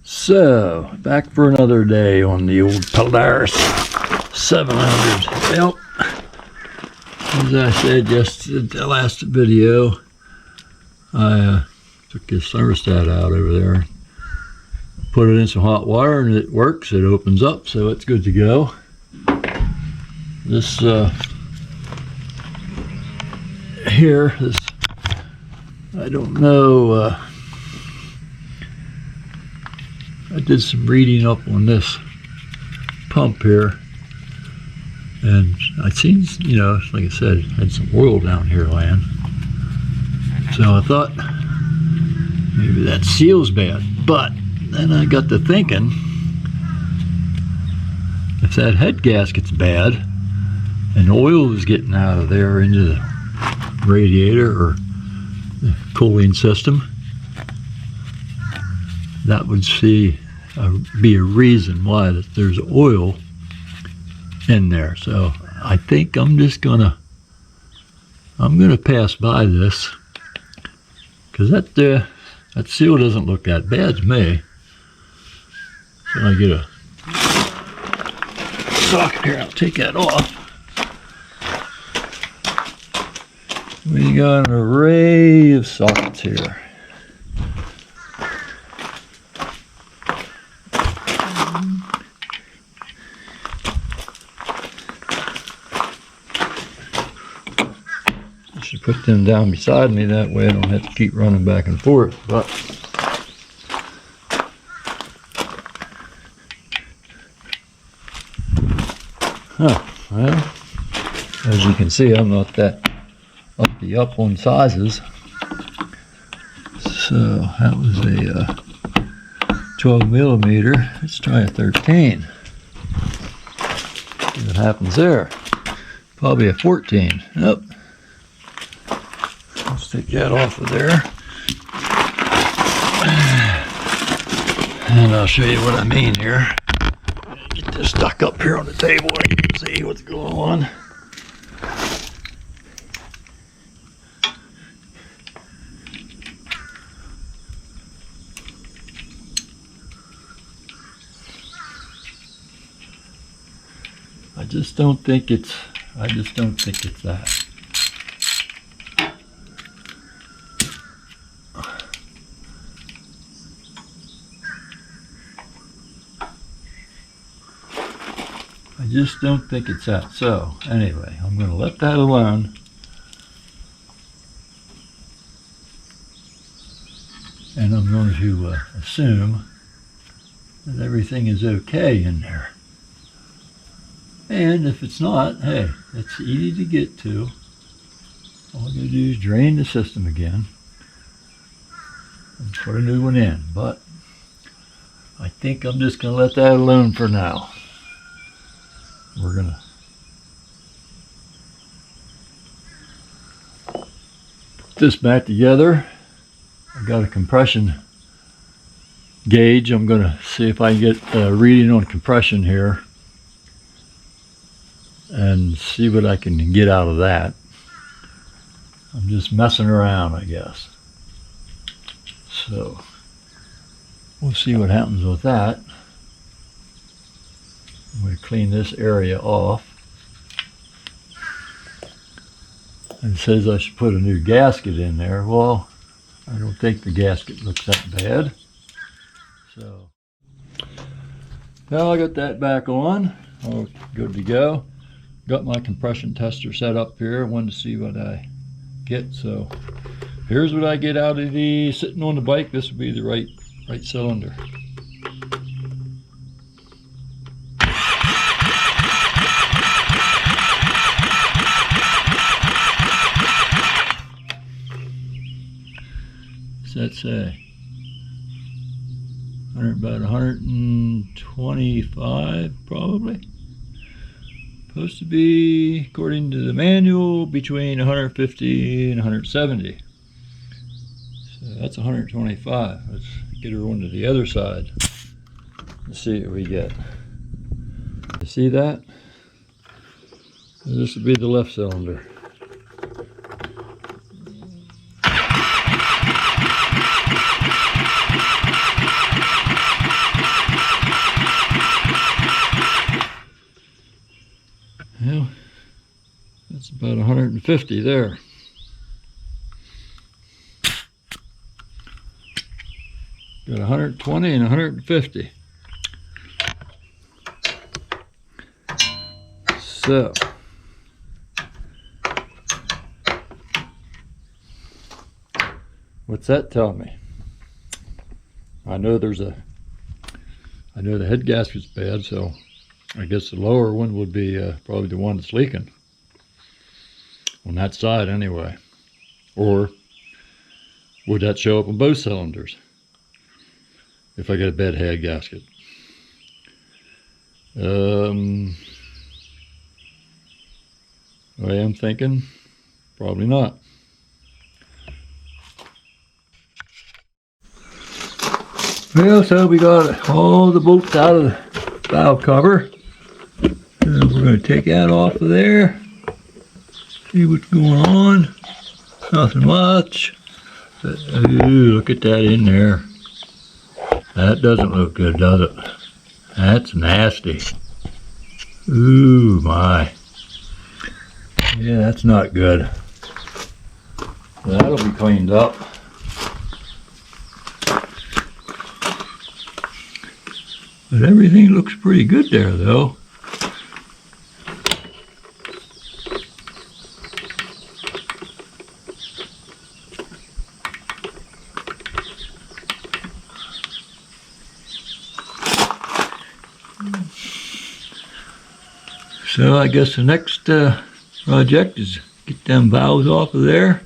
So, back for another day on the old Polaris 700. Well, as I said yesterday, the last video, I took this thermostat out over there, put it in some hot water, and it works. It opens up, so it's good to go. This here, this, I don't know, I did some reading up on this pump here, and I seen, you know, like I said, it had some oil down here laying. So I thought maybe that seal's bad, but then I got to thinking, if that head gasket's bad and oil is getting out of there into the radiator or the cooling system, that would be a reason why that there's oil in there. So I think I'm gonna pass by this, because that seal doesn't look that bad to me. So I get a socket here, I'll take that off. We got an array of sockets here. I should put them down beside me, that way I don't have to keep running back and forth. But well, as you can see, I'm not that up on sizes. So that was a 12 millimeter. Let's try a 13. See what happens there. Probably a 14. Nope. Let's take that off of there. And I'll show you what I mean here. Get this stuck up here on the table and you can see what's going on. I just don't think it's that. I just don't think it's that. So anyway, I'm going to let that alone. And I'm going to assume that everything is okay in there. And if it's not, hey, it's easy to get to. All I gotta do is drain the system again and put a new one in. But I think I'm just gonna let that alone for now. We're gonna put this back together. I got a compression gauge. I'm gonna see if I can get a reading on compression here and see what I can get out of that. I'm just messing around, I guess. So we'll see what happens with that. I'm going to clean this area off. And it says I should put a new gasket in there. Well, I don't think the gasket looks that bad. So now I got that back on. All good to go. Got my compression tester set up here. I wanted to see what I get. So here's what I get out of the sitting on the bike. This would be the right cylinder. What's that say? About 125 probably. Supposed to be, according to the manual, between 150 and 170. So that's 125. Let's get her onto the other side. Let's see what we get. You see that? This would be the left cylinder. about 150 there. Got 120 and 150. So what's that tell me? I know the head gasket's bad, so I guess the lower one would be probably the one that's leaking. On that side anyway. Or would that show up on both cylinders if I get a bad head gasket? I am thinking probably not. Well, so we got all the bolts out of the valve cover. And we're going to take that off of there. See what's going on. Nothing much. But, ooh, look at that in there. That doesn't look good, does it? That's nasty. Ooh, my. Yeah, that's not good. That'll be cleaned up. But everything looks pretty good there, though. So I guess the next project is get them valves off of there.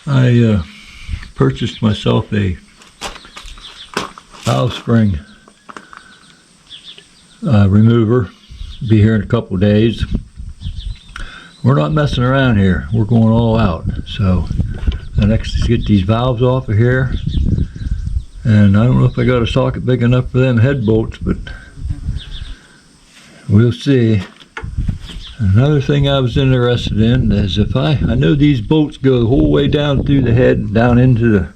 I purchased myself a valve spring remover. Be here in a couple of days. We're not messing around here. We're going all out. So the next is get these valves off of here. And I don't know if I got a socket big enough for them head bolts, but we'll see. Another thing I was interested in is if I know these bolts go the whole way down through the head and down into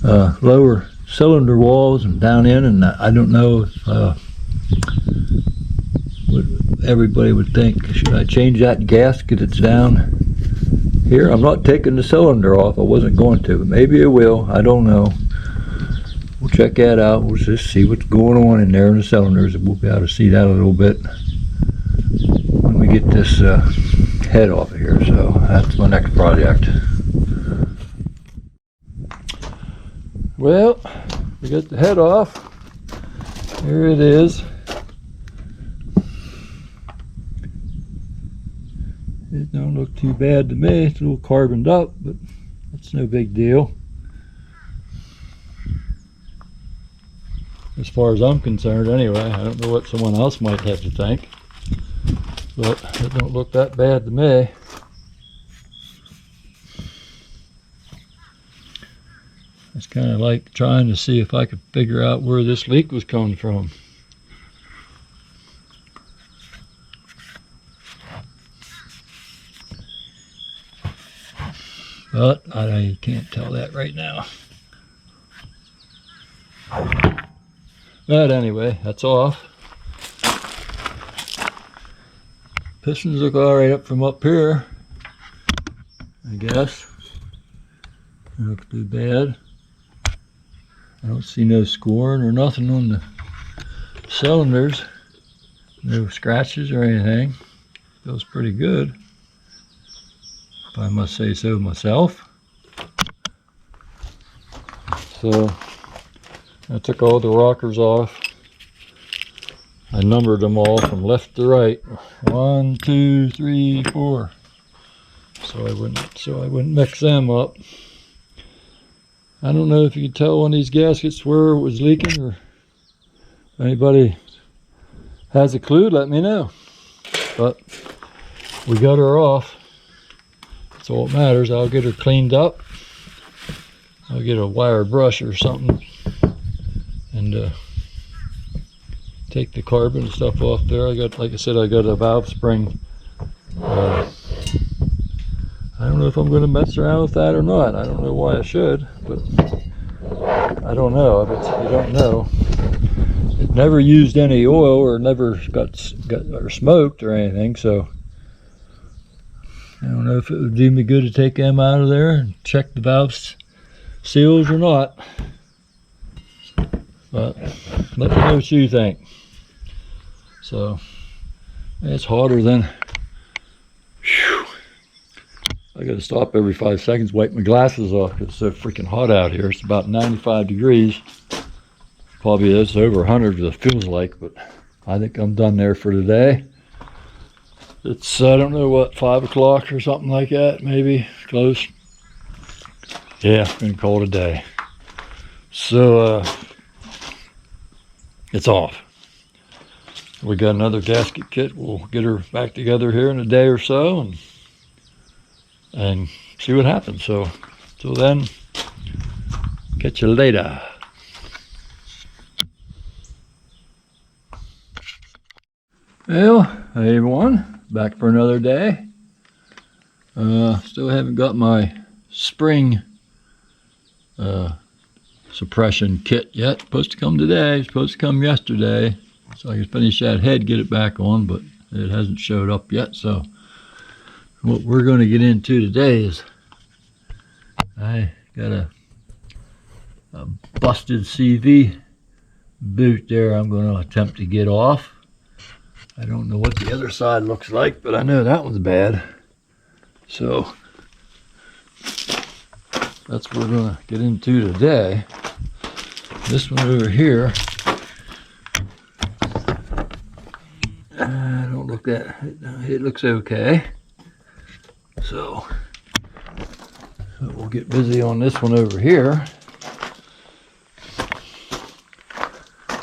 the lower cylinder walls and down in, and I don't know if what everybody would think. Should I change that gasket that's down here? I'm not taking the cylinder off. I wasn't going to. Maybe I will. I don't know. We'll check that out. We'll just see what's going on in there in the cylinders. We'll be able to see that a little bit when we get this head off of here. So that's my next project. Well, we got the head off. Here it is. It don't look too bad to me. It's a little carboned up, but that's no big deal. As far as I'm concerned anyway. I don't know what someone else might have to think, but it don't look that bad to me. It's kind of like trying to see if I could figure out where this leak was coming from. But I can't tell that right now. But anyway, that's off. Pistons look alright up from up here, I guess. Don't look too bad. I don't see no scoring or nothing on the cylinders. No scratches or anything. Feels pretty good, if I must say so myself. So I took all the rockers off. I numbered them all from left to right. 1, 2, 3, 4. So I wouldn't mix them up. I don't know if you can tell on these gaskets where it was leaking, or if anybody has a clue, let me know. But we got her off. That's all that matters. I'll get her cleaned up. I'll get a wire brush or something and take the carbon and stuff off there. Like I said, I got a valve spring. I don't know if I'm going to mess around with that or not. I don't know why I should, but I don't know. If you don't know, it never used any oil or never got or smoked or anything, so I don't know if it would do me good to take them out of there and check the valve seals or not. But let me know what you think. So it's hotter than. Whew, I got to stop every 5 seconds, wipe my glasses off because it's so freaking hot out here. It's about 95 degrees. Probably it's over 100 it feels like, but I think I'm done there for today. It's, I don't know what, 5 o'clock or something like that, maybe, close. Yeah, I'm gonna call it a day. So, it's off. We got another gasket kit. We'll get her back together here in a day or so and see what happens. So, till then, catch you later. Well, hey everyone, back for another day. Still haven't got my spring suppression kit yet. Supposed to come today, supposed to come yesterday. So I can finish that head, get it back on, but it hasn't showed up yet. So what we're going to get into today is I got a busted CV boot there I'm going to attempt to get off. I don't know what the other side looks like, but I know that one's bad. So that's what we're going to get into today. This one over here, don't look that, it looks okay. So we'll get busy on this one over here.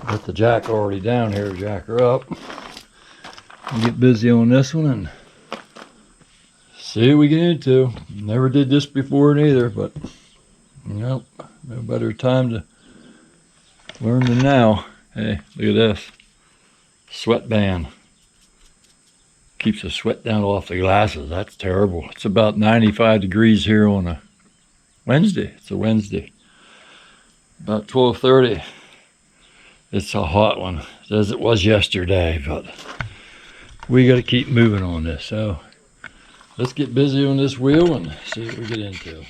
Got the jack already down here, jack her up. We'll get busy on this one and see what we get into. Never did this before neither, but nope, no better time to learn than now. Hey, look at this. Sweatband. Keeps the sweat down off the glasses. That's terrible. It's about 95 degrees here on a Wednesday. It's a Wednesday. About 12:30. It's a hot one, as it was yesterday, but we got to keep moving on this. So let's get busy on this wheel and see what we get into.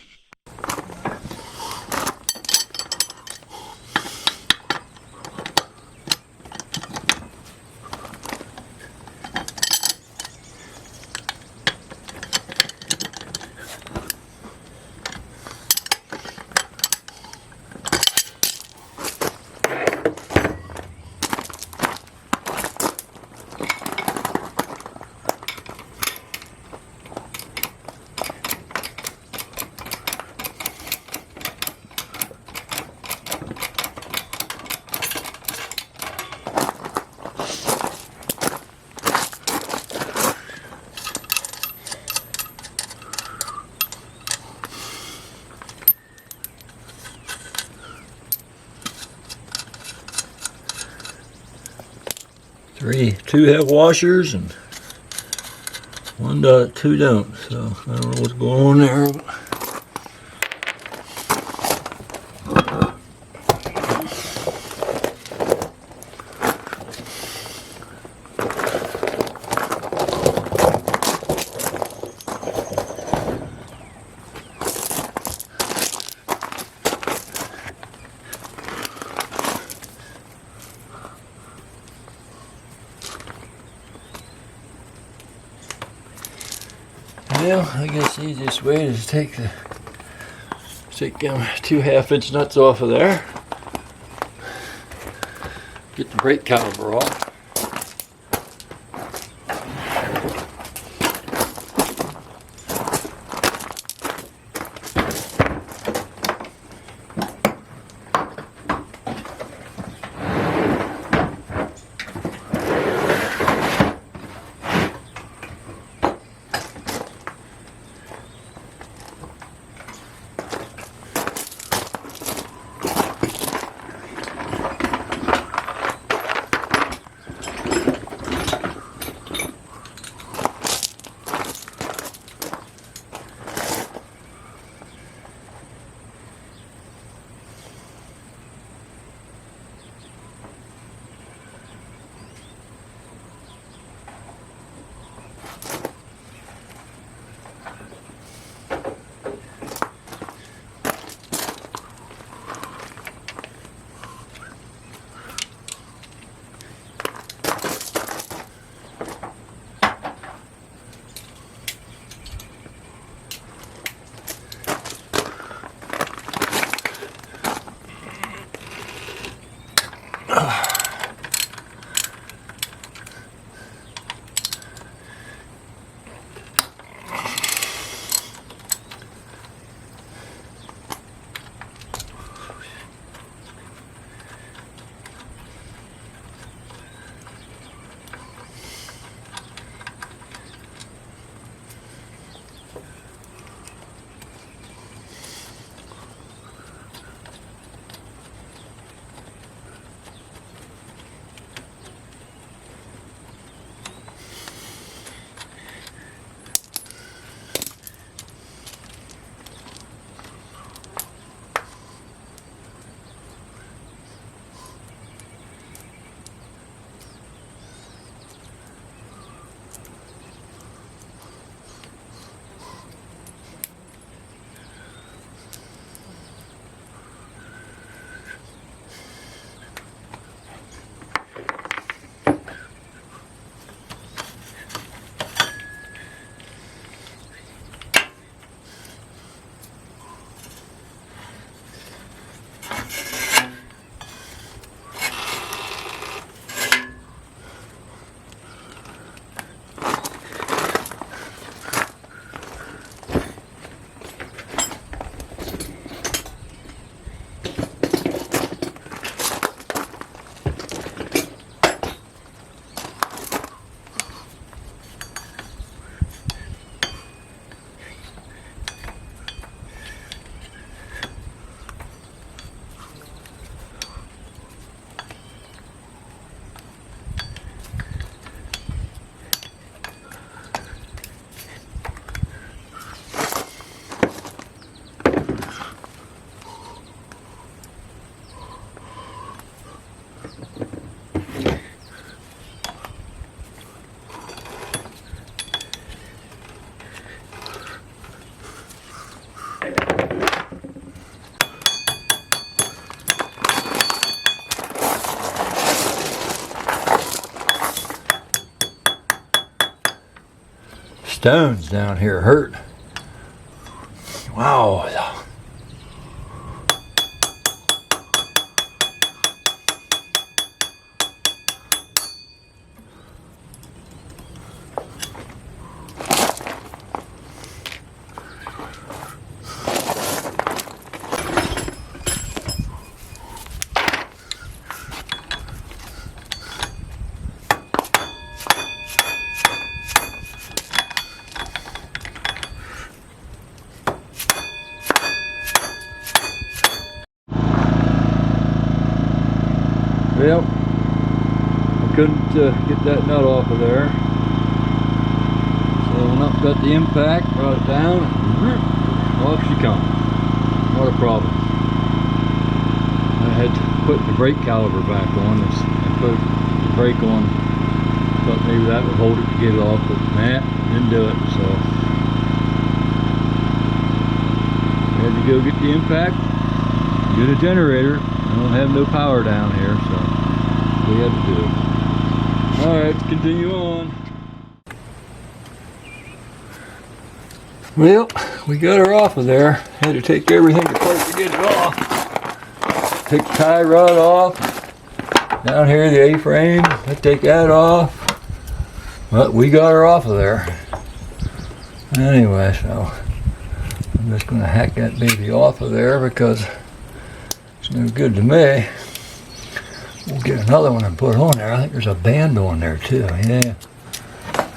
Two have washers and two don't, so I don't know what's going on there. Well, I guess the easiest way is to take them 2 half-inch nuts off of there. Get the brake caliper off. stones down here hurt. Wow. Well, I couldn't get that nut off of there, so I went up, got the impact, brought it down, and off she comes. What a problem. I had to put the brake caliper back on and put the brake on. Thought maybe that would hold it to get it off, but nah, didn't do it. So I had to go get the impact, get a generator. I don't have no power down here, so we had to do it. Alright, let's continue on. Well, we got her off of there. Had to take everything apart to get it off. Take the tie rod off. Down here, the A-frame. Let's take that off. But we got her off of there. Anyway, so I'm just going to hack that baby off of there because it's no good to me. We'll get another one and put on there. I think there's a band on there too. Yeah,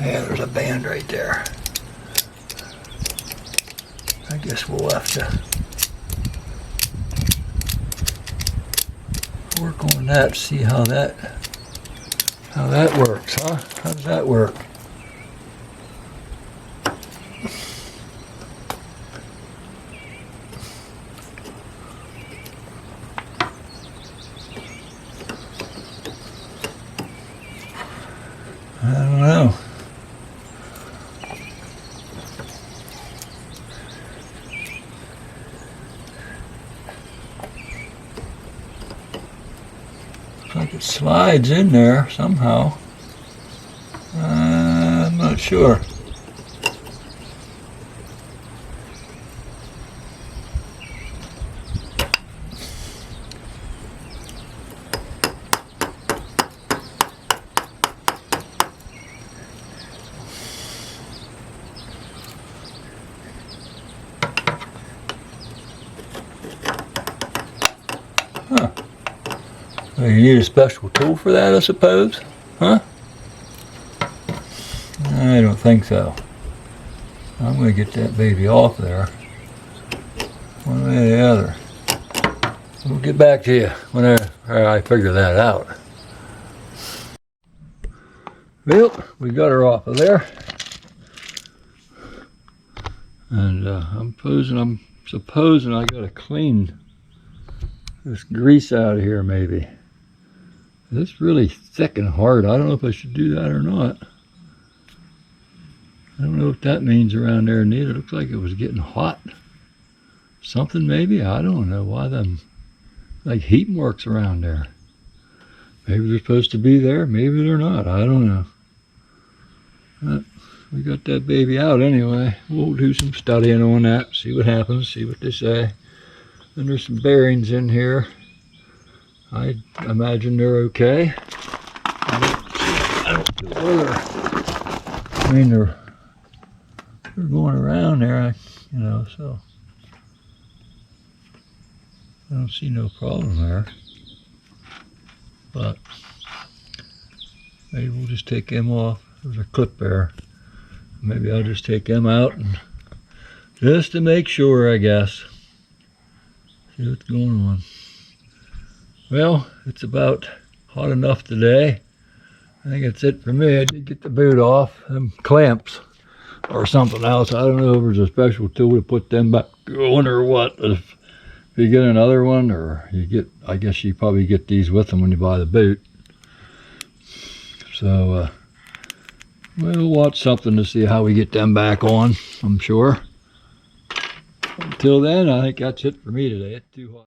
there's a band right there. I guess we'll have to work on that. See how that works, huh? How does that work? I don't know. Looks like it slides in there somehow. I'm not sure. Huh. Well, you need a special tool for that, I suppose? Huh? I don't think so. I'm going to get that baby off there. One way or the other. We'll get back to you whenever I figure that out. Well, we got her off of there. And I'm supposing I got to clean this grease out of here maybe. It's really thick and hard. I don't know if I should do that or not. I don't know what that means around there neither. It looks like it was getting hot. Something maybe, I don't know why them like heat marks around there. Maybe they're supposed to be there, maybe they're not, I don't know. But we got that baby out anyway. We'll do some studying on that, see what happens, see what they say. And there's some bearings in here. I imagine they're okay. I don't know whether, I mean they're going around there, you know, so I don't see no problem there. But maybe we'll just take them off. There's a clip there. Maybe I'll just take them out and just to make sure, I guess. See what's going on. Well, it's about hot enough today. I think that's it for me. I did get the boot off. Them clamps or something else. I don't know if there's a special tool to put them back on or what. If you get another one, or you get, I guess you probably get these with them when you buy the boot. So we'll watch something to see how we get them back on, I'm sure. Until then, I think that's it for me today. It's too hot.